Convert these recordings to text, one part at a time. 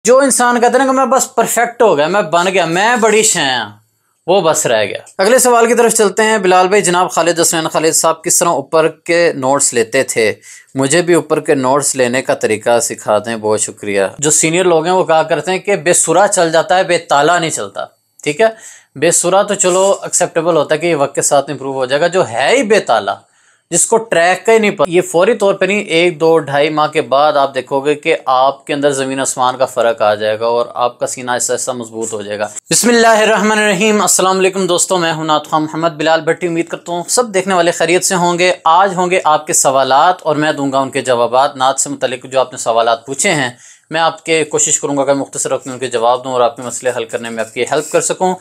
जो इंसान कहते हैं ना कि मैं बस परफेक्ट हो गया, मैं बन गया, मैं बड़ी शैया, वो बस रह गया। अगले सवाल की तरफ चलते हैं। बिलाल भाई, जनाब खालिद हसनैन खालिद साहब किस तरह ऊपर के नोट्स लेते थे? मुझे भी ऊपर के नोट्स लेने का तरीका सिखा दें, बहुत शुक्रिया। जो सीनियर लोग हैं वो कहा करते हैं कि बेसुरा चल जाता है, बेताला नहीं चलता। ठीक है, बेसुरा तो चलो एक्सेप्टेबल होता है कि ये वक्त के साथ इंप्रूव हो जाएगा। जो है ही बेताला, जिसको ट्रैक का ही नहीं पता, ये फौरी तौर पे नहीं, 1-2-2.5 माह के बाद आप देखोगे कि आपके अंदर ज़मीन आसमान का फ़र्क आ जाएगा और आपका सीना ऐसा ऐसा मजबूत हो जाएगा। बिस्मिल्लाहिर्रहमानिर्रहीम। अस्सलाम वालेकुम दोस्तों, मैं हूं नात खां मोहम्मद बिलाल भट्टी। उम्मीद करता हूँ सब देखने वाले खैरियत से होंगे। आज होंगे आपके सवालात और मैं दूंगा उनके जवाबात। नात से मुतल्लिक जो आपने सवालात पूछे हैं, मैं आपके कोशिश करूंगा कि मुख्तसर वक्त में उनके जवाब दूं और आपके मसले हल करने में आपकी हेल्प कर सकूं।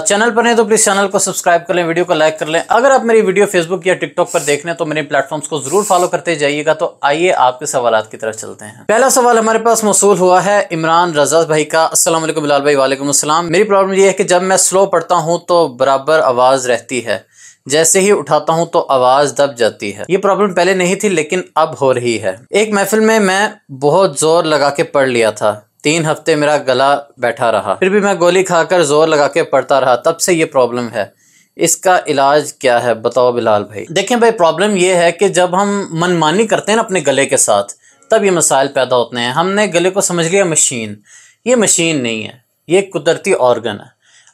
चैनल पर हैं तो प्लीज़ चैनल को सब्सक्राइब कर लें, वीडियो को लाइक कर लें। अगर आप मेरी वीडियो फेसबुक या टिकटॉक पर देख रहे हैं तो मेरे प्लेटफॉर्म्स को जरूर फॉलो करते जाइएगा। तो आइए आपके सवालात की तरफ चलते हैं। पहला सवाल हमारे पास मौसूल हुआ है इमरान रजा भाई का। अस्सलाम वालेकुम बिलाल भाई। वालेकुम अस्सलाम। मेरी प्रॉब्लम ये है कि जब मैं स्लो पढ़ता हूँ तो बराबर आवाज़ रहती है, जैसे ही उठाता हूं तो आवाज दब जाती है। ये प्रॉब्लम पहले नहीं थी लेकिन अब हो रही है। एक महफिल में मैं बहुत जोर लगा के पढ़ लिया था, 3 हफ्ते मेरा गला बैठा रहा, फिर भी मैं गोली खाकर जोर लगा के पढ़ता रहा, तब से ये प्रॉब्लम है। इसका इलाज क्या है, बताओ बिलाल भाई। देखें भाई, प्रॉब्लम ये है कि जब हम मनमानी करते हैं ना अपने गले के साथ, तब ये मसाइल पैदा होते हैं। हमने गले को समझ लिया मशीन। ये मशीन नहीं है, ये एक कुदरती ऑर्गन है।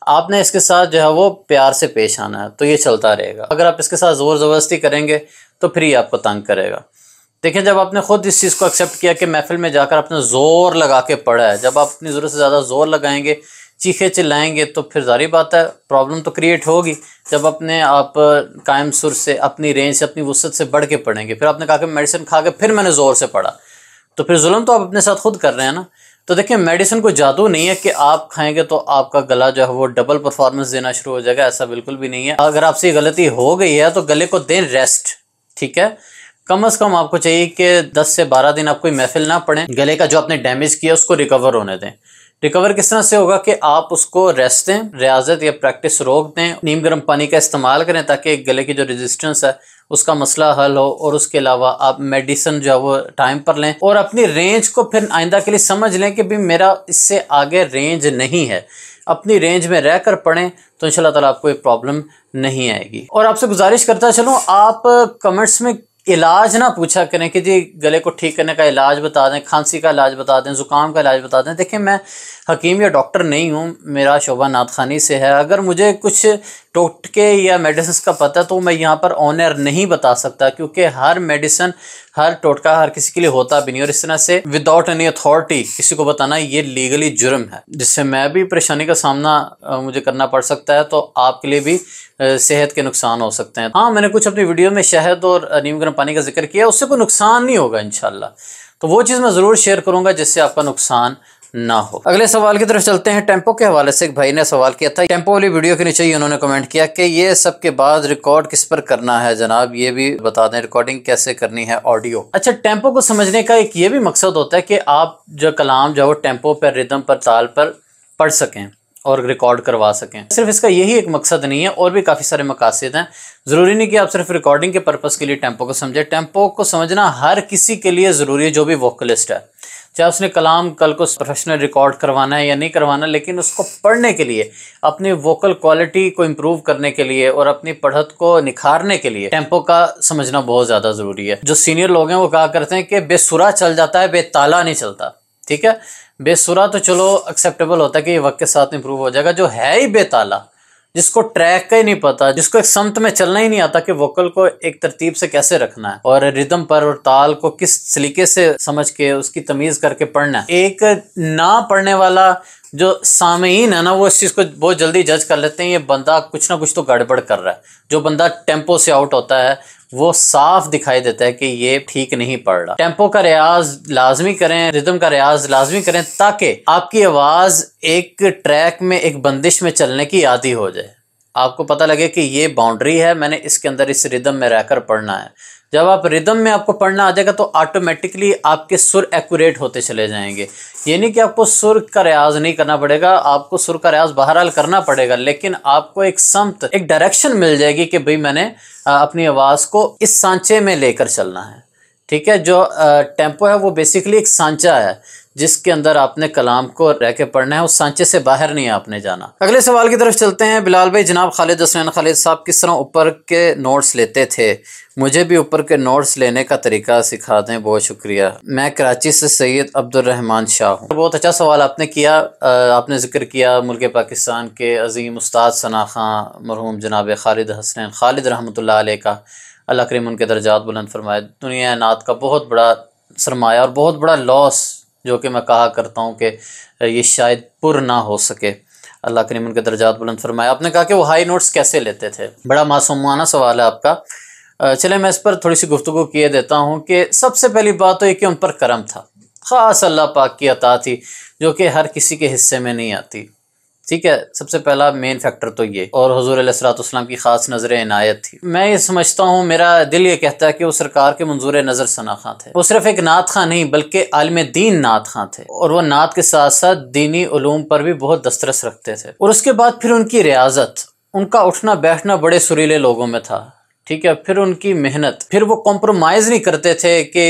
आपने इसके साथ जो है वो प्यार से पेश आना है, तो ये चलता रहेगा। अगर आप इसके साथ ज़ोर ज़बरदस्ती करेंगे तो फिर ये आपको तंग करेगा। देखें, जब आपने खुद इस चीज़ को एक्सेप्ट किया कि महफिल में जाकर आपने ज़ोर लगा के पढ़ा है, जब आप अपनी ज़रूरत से ज़्यादा ज़ोर लगाएंगे, चीखे चिल्लाएंगे, तो फिर जारी बात है प्रॉब्लम तो क्रिएट होगी। जब अपने आप कायम सुर से, अपनी रेंज से, अपनी वुसअत से बढ़ के पढ़ेंगे, फिर आपने कहा कि मेडिसिन खा के फिर मैंने ज़ोर से पढ़ा, तो फिर जुल्म तो आप अपने साथ खुद कर रहे हैं ना। तो देखिए, मेडिसिन कोई जादू नहीं है कि आप खाएंगे तो आपका गला जो है वो डबल परफॉर्मेंस देना शुरू हो जाएगा, ऐसा बिल्कुल भी नहीं है। अगर आपसे गलती हो गई है तो गले को दें रेस्ट। ठीक है, कम से कम आपको चाहिए कि 10 से 12 दिन आप कोई महफिल ना पढ़ें, गले का जो आपने डैमेज किया उसको रिकवर होने दें। रिकवर किस तरह से होगा कि आप उसको रेस्ट दें, रियाजत या प्रैक्टिस रोक दें, नीम गर्म पानी का इस्तेमाल करें ताकि गले की जो रेजिस्टेंस है उसका मसला हल हो, और उसके अलावा आप मेडिसिन जो है वो टाइम पर लें और अपनी रेंज को फिर आइंदा के लिए समझ लें कि भाई मेरा इससे आगे रेंज नहीं है। अपनी रेंज में रहकर पढ़ें तो इंशाल्लाह ताला आपको एक प्रॉब्लम नहीं आएगी। और आपसे गुजारिश करता चलूँ, आप कमेंट्स में इलाज ना पूछा करें कि जी गले को ठीक करने का इलाज बता दें, खांसी का इलाज बता दें, ज़ुकाम का इलाज बता दें। देखिए, मैं हकीम या डॉक्टर नहीं हूँ, मेरा शोबा नातखानी से है। अगर मुझे कुछ टोटके या मेडिसिन का पता है तो मैं यहाँ पर ऑन एयर नहीं बता सकता, क्योंकि हर मेडिसिन, हर टोटका हर किसी के लिए होता भी नहीं, और इस तरह से विदाउट एनी अथॉरिटी किसी को बताना ये लीगली जुर्म है, जिससे मैं भी परेशानी का सामना मुझे करना पड़ सकता है, तो आपके लिए भी सेहत के नुकसान हो सकते हैं। हाँ, मैंने कुछ अपनी वीडियो में शहद और नीम गर्म पानी का जिक्र किया, उससे कोई नुकसान नहीं होगा इंशाल्लाह। तो वो चीज़ मैं ज़रूर शेयर करूँगा जिससे आपका नुकसान ना हो। अगले सवाल की तरफ चलते हैं। टेम्पो के हवाले से एक भाई ने सवाल किया था। टेम्पो वाली वीडियो के नीचे उन्होंने कमेंट किया कि ये सब के बाद रिकॉर्ड किस पर करना है जनाब, ये भी बता दें, रिकॉर्डिंग कैसे करनी है ऑडियो। अच्छा, टेम्पो को समझने का एक ये भी मकसद होता है कि आप जो कलाम जो टेम्पो पर, रिदम पर, ताल पर पढ़ सकें और रिकॉर्ड करवा सकें। सिर्फ इसका यही एक मकसद नहीं है, और भी काफ़ी सारे मकासद हैं। ज़रूरी नहीं कि आप सिर्फ रिकॉर्डिंग के पर्पज़ के लिए टेम्पो को समझें। टेम्पो को समझना हर किसी के लिए ज़रूरी है जो भी वोकलिस्ट है, चाहे उसने कलाम कल को प्रोफेशनल रिकॉर्ड करवाना है या नहीं करवाना, लेकिन उसको पढ़ने के लिए, अपनी वोकल क्वालिटी को इम्प्रूव करने के लिए और अपनी पढ़त को निखारने के लिए टेम्पो का समझना बहुत ज़्यादा ज़रूरी है। जो सीनियर लोग हैं वो कहा करते हैं कि बेसुरा चल जाता है, बेताला नहीं चलता। ठीक है, बेसुरा तो चलो एक्सेप्टेबल होता है कि ये वक्त के साथ इंप्रूव हो जाएगा। जो है ही बेताला, जिसको ट्रैक का ही नहीं पता, जिसको एक समत में चलना ही नहीं आता कि वोकल को एक तरतीब से कैसे रखना है और रिदम पर और ताल को किस तरीके से समझ के उसकी तमीज करके पढ़ना है। एक ना पढ़ने वाला जो सामीन है ना, वो इस चीज़ को बहुत जल्दी जज कर लेते हैं, ये बंदा कुछ ना कुछ तो गड़बड़ कर रहा है। जो बंदा टेम्पो से आउट होता है वो साफ दिखाई देता है कि ये ठीक नहीं पढ़ रहा। टेम्पो का रियाज लाजमी करें, रिदम का रियाज लाजमी करें, ताकि आपकी आवाज़ एक ट्रैक में, एक बंदिश में चलने की आदी हो जाए। आपको पता लगे कि ये बाउंड्री है, मैंने इसके अंदर इस रिदम में रहकर पढ़ना है। जब आप रिदम में आपको पढ़ना आ जाएगा तो ऑटोमेटिकली आपके सुर एक्यूरेट होते चले जाएंगे। ये नहीं कि आपको सुर का रियाज नहीं करना पड़ेगा, आपको सुर का रियाज बहरहाल करना पड़ेगा, लेकिन आपको एक समत, एक डायरेक्शन मिल जाएगी कि भाई मैंने अपनी आवाज़ को इस सांचे में लेकर चलना है। ठीक है, जो टेम्पो है वो बेसिकली एक सांचा है जिसके अंदर आपने कलाम को रह के पढ़ना है, उस सांचे से बाहर नहीं आपने जाना। अगले सवाल की तरफ चलते हैं। बिलाल भाई, जनाब खालिद हसनैन खालिद साहब किस तरह ऊपर के नोट्स लेते थे? मुझे भी ऊपर के नोट्स लेने का तरीका सिखा दें, बहुत शुक्रिया। मैं कराची से सैयद अब्दुर्रहमान शाह हूँ। बहुत अच्छा सवाल आपने किया। आपने जिक्र किया मुल्क पाकिस्तान के अजीम उस्ताद सना खां मरहूम जनाब खालिद हसनैन खालिद रहमतुल्लाह अलैह का, अल्लाह करीम उनके दर्जात बुलंद फरमाए। दुनिया नात का बहुत बड़ा सरमाया और बहुत बड़ा लॉस, जो कि मैं कहा करता हूँ कि ये शायद पुर ना हो सके। अल्लाह करीम उनके दर्जात बुलंद फरमाए। आपने कहा कि वो हाई नोट्स कैसे लेते थे, बड़ा मासूमाना सवाल है आपका। चले मैं इस पर थोड़ी सी गुफ्तगू किए देता हूँ कि सबसे पहली बात तो ये कि उन पर करम था, ख़ास अल्लाह पाक की अता थी जो कि हर किसी के हिस्से में नहीं आती। ठीक है, सबसे पहला मेन फैक्टर तो ये, और हुजूर अलैहिस्सलाम की ख़ास नज़र इनायत थी। मैं ये समझता हूँ, मेरा दिल ये कहता है कि वो सरकार के मंजूर नज़र सना खां थे। वो सिर्फ एक नात खां नहीं बल्कि आलिम दीन नात खां थे, और वो नात के साथ साथ दीनी उलूम पर भी बहुत दस्तरस रखते थे। और उसके बाद फिर उनकी रियाजत, उनका उठना बैठना बड़े सुरीले लोगों में था। ठीक है, फिर उनकी मेहनत, फिर वो कॉम्प्रोमाइज़ नहीं करते थे कि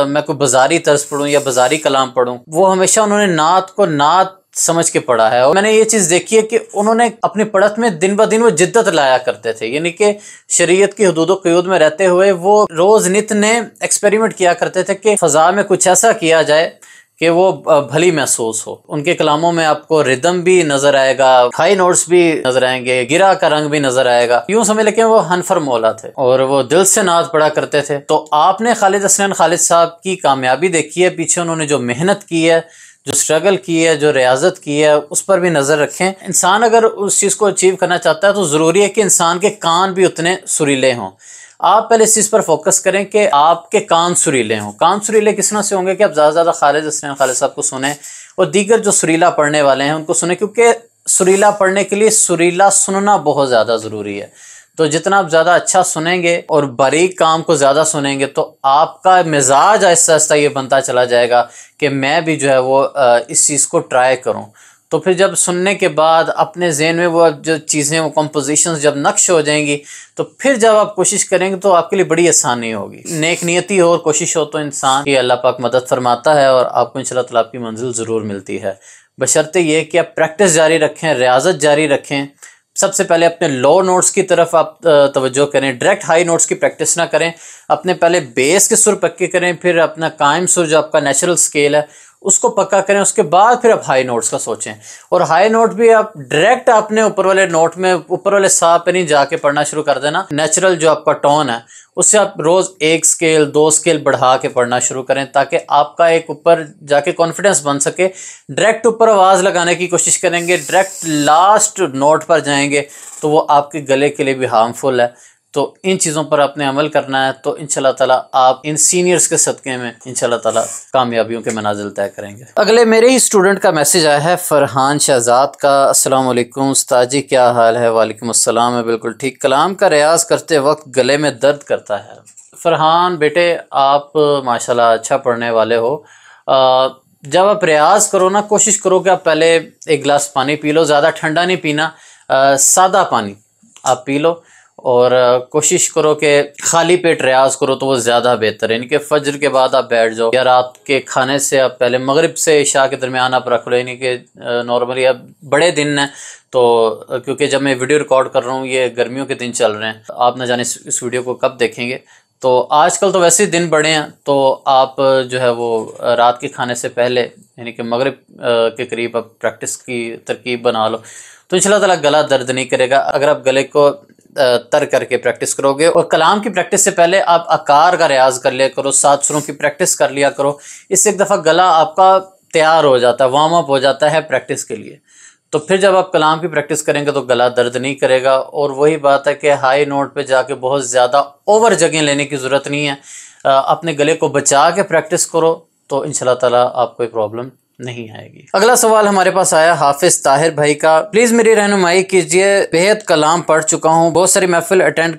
मैं कोई बाजारी तर्ज पढ़ूँ या बाजारी कलाम पढ़ूँ। वो हमेशा उन्होंने नात को नात समझ के पढ़ा है। और मैंने ये चीज़ देखी है कि उन्होंने अपनी पढ़त में दिन ब दिन वो जिद्दत लाया करते थे, यानी कि शरीयत की हुदूद व क़यूद में रहते हुए वो रोज़ नित ने एक्सपेरिमेंट किया करते थे कि फ़ज़ा में कुछ ऐसा किया जाए कि वो भली महसूस हो। उनके कलामों में आपको रिदम भी नज़र आएगा, हाई नोट्स भी नज़र आएंगे, गिरा का रंग भी नज़र आएगा। यूँ समझ लें कि वो हनफर मौला थे और वो दिल से नात पढ़ा करते थे। तो आपने खालिद हसनैन खालिद साहब की कामयाबी देखी है, पीछे उन्होंने जो मेहनत की है, जो स्ट्रगल की है, जो रियाजत की है, उस पर भी नज़र रखें। इंसान अगर उस चीज़ को अचीव करना चाहता है तो ज़रूरी है कि इंसान के कान भी उतने सुरीले हों। आप पहले इस चीज़ पर फोकस करें कि आपके कान सुरीले हों। कान सुरीले किस तरह से होंगे कि आप ज़्यादा से ज़्यादा खालिद हसनैन खालिद साहब को सुने और दीगर जो सुरीला पढ़ने वाले हैं उनको सुने, क्योंकि सुरीला पढ़ने के लिए सुरीला सुनना बहुत ज़्यादा ज़रूरी है। तो जितना आप ज़्यादा अच्छा सुनेंगे और बारीक काम को ज़्यादा सुनेंगे तो आपका मिजाज आहिस्ता आहिस्ता ये बनता चला जाएगा कि मैं भी जो है वो इस चीज़ को ट्राई करूँ। तो फिर जब सुनने के बाद अपने ज़हन में वो जो चीज़ें, वो कंपोजिशंस जब नक्श हो जाएंगी तो फिर जब आप कोशिश करेंगे तो आपके लिए बड़ी आसानी होगी। नेक नियति हो और कोशिश हो तो इंसान की अल्लाह पाक मदद फरमाता है और आपको इंशाअल्लाह ताला आपकी मंजिल ज़रूर मिलती है, बशर्ते ये कि आप प्रैक्टिस जारी रखें, रियाजत जारी रखें। सबसे पहले अपने लो नोट्स की तरफ आप तवज्जो करें, डायरेक्ट हाई नोट्स की प्रैक्टिस ना करें। अपने पहले बेस के सुर पक्के करें, फिर अपना कायम सुर जो आपका नेचुरल स्केल है उसको पक्का करें, उसके बाद फिर आप हाई नोट्स का सोचें। और हाई नोट भी आप डायरेक्ट अपने ऊपर वाले नोट में, ऊपर वाले सा पे नहीं जाके पढ़ना शुरू कर देना। नेचुरल जो आपका टोन है उससे आप रोज़ 1 स्केल 2 स्केल बढ़ा के पढ़ना शुरू करें, ताकि आपका एक ऊपर जाके कॉन्फिडेंस बन सके। डायरेक्ट ऊपर आवाज़ लगाने की कोशिश करेंगे, डायरेक्ट लास्ट नोट पर जाएंगे तो वो आपके गले के लिए भी हार्मफुल है। तो इन चीज़ों पर आपने अमल करना है, तो इंशाल्लाह ताला आप इन सीनियर्स के सदक़े में इंशाल्लाह ताला कामयाबियों के मनाजिल तय करेंगे। अगले मेरे ही स्टूडेंट का मैसेज आया है, फ़रहान शहज़ाद का। अस्सलाम वालेकुम उस्ताद जी, क्या हाल है? वालेकुम अस्सलाम। मैं बिल्कुल ठीक। कलाम का रियाज करते वक्त गले में दर्द करता है। फ़रहान बेटे, आप माशाल्लाह अच्छा पढ़ने वाले हो। जब आप रियाज करो ना, कोशिश करो कि आप पहले 1 गिलास पानी पी लो। ज़्यादा ठंडा नहीं पीना, सादा पानी आप पी लो। और कोशिश करो कि खाली पेट रियाज करो तो वो ज़्यादा बेहतर है। यानी कि फजर के बाद आप बैठ जाओ, या रात के खाने से आप पहले मगरिब से इशा के दरमियान आप रख लो। यानी कि नॉर्मली अब बड़े दिन हैं तो, क्योंकि जब मैं वीडियो रिकॉर्ड कर रहा हूँ ये गर्मियों के दिन चल रहे हैं, आप न जाने इस वीडियो को कब देखेंगे। तो आजकल तो वैसे ही दिन बड़े हैं, तो आप जो है वो रात के खाने से पहले यानी कि मगरिब के करीब आप प्रैक्टिस की तरकीब बना लो, तो इंशाल्लाह ताला गला दर्द नहीं करेगा। अगर आप गले को तर करके प्रैक्टिस करोगे। और कलाम की प्रैक्टिस से पहले आप आकार का रियाज कर लिया करो, 7 सुरों की प्रैक्टिस कर लिया करो। इससे एक दफ़ा गला आपका तैयार हो जाता है, वार्म अप हो जाता है प्रैक्टिस के लिए। तो फिर जब आप कलाम की प्रैक्टिस करेंगे तो गला दर्द नहीं करेगा। और वही बात है कि हाई नोट पे जाके बहुत ज़्यादा ओवर जगह लेने की ज़रूरत नहीं है। अपने गले को बचा के प्रैक्टिस करो तो इंशाल्लाह ताला आपको कोई प्रॉब्लम नहीं आएगी। अगला सवाल हमारे पास आया हाफिज ताहिर भाई का। प्लीज़ मेरी रहनुमाई कीजिए, बेहद कलाम पढ़ चुका हूँ, बहुत सारी महफिल अटेंड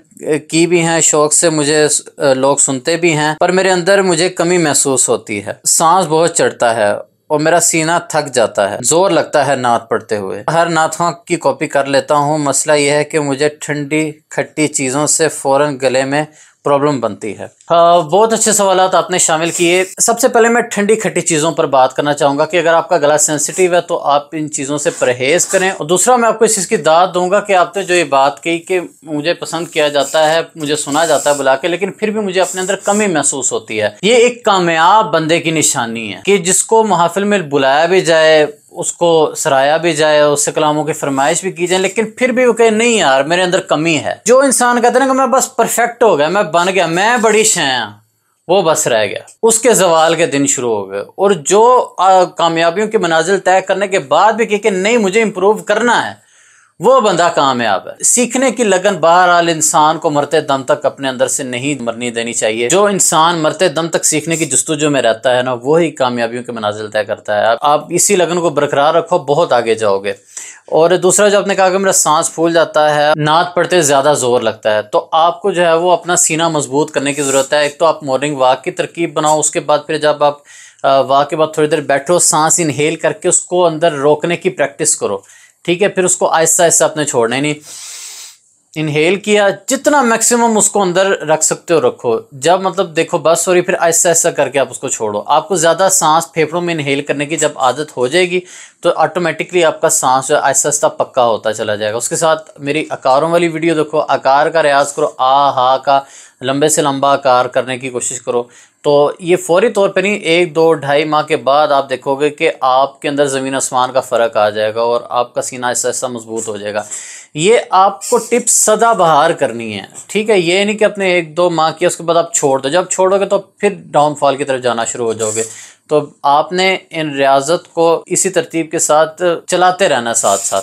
की भी हैं, शौक से मुझे लोग सुनते भी हैं, पर मेरे अंदर मुझे कमी महसूस होती है, सांस बहुत चढ़ता है और मेरा सीना थक जाता है, जोर लगता है नात पढ़ते हुए। हर नातों की कॉपी कर लेता हूँ। मसला यह है कि मुझे ठंडी खट्टी चीज़ों से फ़ौरन गले में प्रॉब्लम बनती है। बहुत अच्छे सवालात आपने शामिल किए। सबसे पहले मैं ठंडी खट्टी चीज़ों पर बात करना चाहूँगा कि अगर आपका गला सेंसिटिव है तो आप इन चीज़ों से परहेज़ करें। और दूसरा, मैं आपको इस चीज़ की दाद दूंगा कि आपने जो ये बात कही कि मुझे पसंद किया जाता है, मुझे सुना जाता है बुला के, लेकिन फिर भी मुझे अपने अंदर कमी महसूस होती है। ये एक कामयाब बंदे की निशानी है कि जिसको महफिल में बुलाया भी जाए, उसको सराया भी जाए, उससे कलामों की फरमाइश भी की जाए, लेकिन फिर भी वो कहे नहीं यार मेरे अंदर कमी है। जो इंसान कहते हैं ना कि मैं बस परफेक्ट हो गया, मैं बन गया, मैं बड़ी शैं, वो बस रह गया, उसके जवाल के दिन शुरू हो गए। और जो कामयाबियों की मनाजिल तय करने के बाद भी कहे कि नहीं मुझे इम्प्रूव करना है, वो बंदा कामयाब है। सीखने की लगन बहरहाल इंसान को मरते दम तक अपने अंदर से नहीं मरनी देनी चाहिए। जो इंसान मरते दम तक सीखने की जस्तुजू में रहता है ना, वो ही कामयाबियों के मनाजिल तय करता है। आप इसी लगन को बरकरार रखो, बहुत आगे जाओगे। और दूसरा, जो आपने कहा कि मेरा सांस फूल जाता है, नात पढ़ते ज़्यादा जोर लगता है, तो आपको जो है वो अपना सीना मजबूत करने की ज़रूरत है। एक तो आप मॉर्निंग वॉक की तरकीब बनाओ, उसके बाद फिर जब आप वॉक के बाद थोड़ी देर बैठो, सांस इनहेल करके उसको अंदर रोकने की प्रैक्टिस करो, ठीक है। फिर उसको आहिस्ता आहिस्ता आपने छोड़ना ही नहीं। इनहेल किया, जितना मैक्सिमम उसको अंदर रख सकते हो रखो। जब मतलब देखो बस हो रही, फिर आहिस्ता आहिस्ता करके आप उसको छोड़ो। आपको ज़्यादा सांस फेफड़ों में इनहेल करने की जब आदत हो जाएगी तो ऑटोमेटिकली आपका सांस जो आहिस्ता आहिस्ता पक्का होता चला जाएगा। उसके साथ मेरी आकारों वाली वीडियो देखो, आकार का रियाज करो, आ हा का लंबे से लंबा आकार करने की कोशिश करो। तो ये फौरी तौर पे नहीं, 1 2 2.5 माह के बाद आप देखोगे कि आपके अंदर ज़मीन आसमान का फ़र्क आ जाएगा और आपका सीना ऐसा ऐसा मजबूत हो जाएगा। ये आपको टिप्स सदाबहार करनी है, ठीक है। ये नहीं कि अपने 1 2 माह किया उसके बाद आप छोड़ दो। जब छोड़ोगे तो फिर डाउनफॉल की तरफ जाना शुरू हो जाओगे। तो आपने इन रियाजत को इसी तरतीब के साथ चलाते रहना साथ साथ,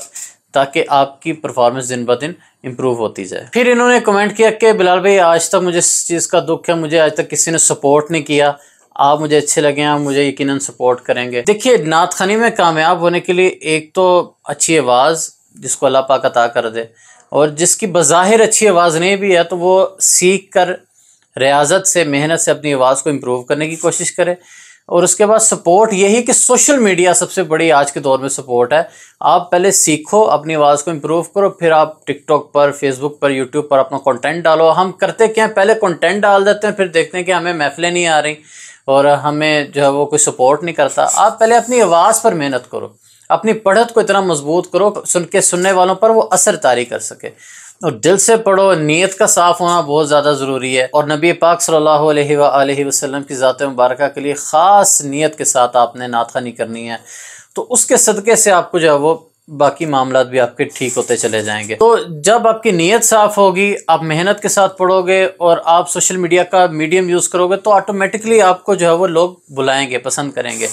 ताकि आपकी परफॉर्मेंस दिन ब दिन इम्प्रूव होती जाए। फिर इन्होंने कमेंट किया कि बिलाल भाई आज तक मुझे इस चीज़ का दुख है, मुझे आज तक किसी ने सपोर्ट नहीं किया, आप मुझे अच्छे लगे हैं, मुझे यकीनन सपोर्ट करेंगे। देखिए, नात ख़ानी में कामयाब होने के लिए एक तो अच्छी आवाज़ जिसको अल्लाह पाक अता कर दे, और जिसकी बज़ाहिर अच्छी आवाज़ नहीं भी है तो वो सीख कर रियाजत से, मेहनत से अपनी आवाज़ को इम्प्रूव करने की कोशिश करे। और उसके बाद सपोर्ट यही कि सोशल मीडिया सबसे बड़ी आज के दौर में सपोर्ट है। आप पहले सीखो, अपनी आवाज़ को इम्प्रूव करो, फिर आप टिकटॉक पर, फेसबुक पर, यूट्यूब पर अपना कंटेंट डालो। हम करते क्या हैं, पहले कंटेंट डाल देते हैं, फिर देखते हैं कि हमें महफिलें नहीं आ रही और हमें जो है वो कोई सपोर्ट नहीं करता। आप पहले अपनी आवाज़ पर मेहनत करो, अपनी पढ़त को इतना मजबूत करो सुनने वालों पर वो असर तारी कर सके। और दिल से पढ़ो, नीयत का साफ़ होना बहुत ज़्यादा ज़रूरी है। और नबी पाक सल्लल्लाहु अलैहि वसल्लम की ज़ात मुबारका के लिए ख़ास नीयत के साथ आपने नात ख़ानी करनी है, तो उसके सदक़े से आपको जो है वो बाकी मामलात भी आपके ठीक होते चले जाएंगे। तो जब आपकी नीयत साफ़ होगी, आप मेहनत के साथ पढ़ोगे और आप सोशल मीडिया का मीडियम यूज़ करोगे, तो ऑटोमेटिकली आपको जो है वो लोग बुलाएँगे, पसंद करेंगे।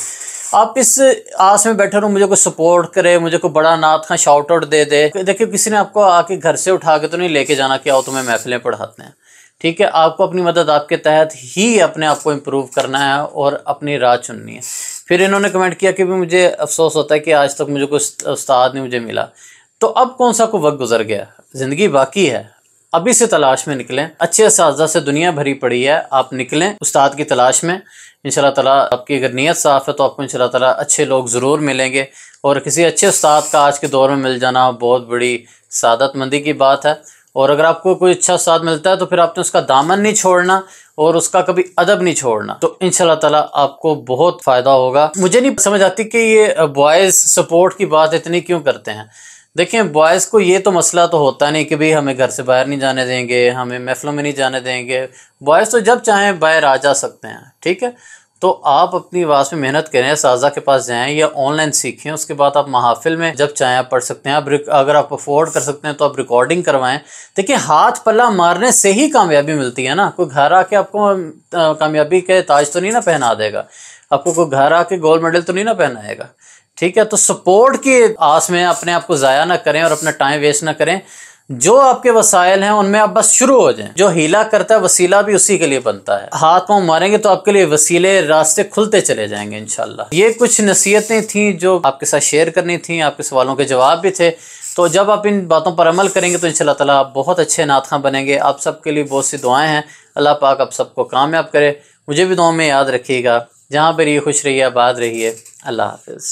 आप इस आस में बैठे रहो मुझे कोई सपोर्ट करे, मुझे कोई बड़ा नात खां शाउट आउट दे दे। देखिए, किसी ने आपको आके घर से उठा के तो नहीं लेके जाना कि आओ तुम्हें महफिलें पढ़ाते हैं, ठीक है। आपको अपनी मदद आपके तहत ही अपने आप को इम्प्रूव करना है और अपनी राह चुननी है। फिर इन्होंने कमेंट किया कि भी मुझे अफसोस होता है कि आज तक मुझे कोई उस्ताद नहीं मुझे मिला। तो अब कौन सा कोई वक्त गुजर गया, ज़िंदगी बाकी है, अभी से तलाश में निकलें। अच्छे असातिज़ा से दुनिया भरी पड़ी है, आप निकलें उस्ताद की तलाश में। इंशाल्लाह ताला आपकी अगर नीयत साफ़ है तो आपको इंशाल्लाह ताला अच्छे लोग ज़रूर मिलेंगे। और किसी अच्छे उस्ताद का आज के दौर में मिल जाना बहुत बड़ी सादतमंदी की बात है। और अगर आपको कोई अच्छा उस्ताद मिलता है तो फिर आपने उसका दामन नहीं छोड़ना और उसका कभी अदब नहीं छोड़ना, तो इंशाल्लाह ताला आपको बहुत फ़ायदा होगा। मुझे नहीं समझ आती कि ये बॉयज़ सपोर्ट की बात इतनी क्यों करते हैं। देखिए, बॉयज़ को ये तो मसला तो होता नहीं कि भाई हमें घर से बाहर नहीं जाने देंगे, हमें महफिलों में नहीं जाने देंगे। बॉयज़ तो जब चाहें बाहर आ जा सकते हैं, ठीक है। तो आप अपनी आवाज़ में मेहनत करें, साज़ा के पास जाएं या ऑनलाइन सीखें। उसके बाद आप महफिल में जब चाहें आप पढ़ सकते हैं। आप अगर आप अफोर्ड कर सकते हैं तो आप रिकॉर्डिंग करवाएं। देखिए, हाथ पल्ला मारने से ही कामयाबी मिलती है ना। कोई घर आके आपको कामयाबी के ताज तो नहीं ना पहना देगा, आपको कोई घर आके गोल्ड मेडल तो नहीं ना पहनाएगा, ठीक है। तो सपोर्ट की आस में अपने आप को ज़ाया ना करें और अपना टाइम वेस्ट ना करें। जो आपके वसाइल हैं उनमें आप बस शुरू हो जाएं। जो हीला करता है वसीला भी उसी के लिए बनता है। हाथ पाँव मारेंगे तो आपके लिए वसीले रास्ते खुलते चले जाएंगे इंशाल्लाह। ये कुछ नसीहतें थी जो आपके साथ शेयर करनी थी, आपके सवालों के जवाब भी थे। तो जब आप इन बातों पर अमल करेंगे तो इंशाल्लाह ताला आप बहुत अच्छे नात खां बनेंगे। आप सबके लिए बहुत सी दुआएं हैं। अल्लाह पाक आप सबको कामयाब करे। मुझे भी दुआ में याद रखिएगा। जहाँ पर ये खुश रहिए, आबाद रहिए। अल्लाह हाफिज़।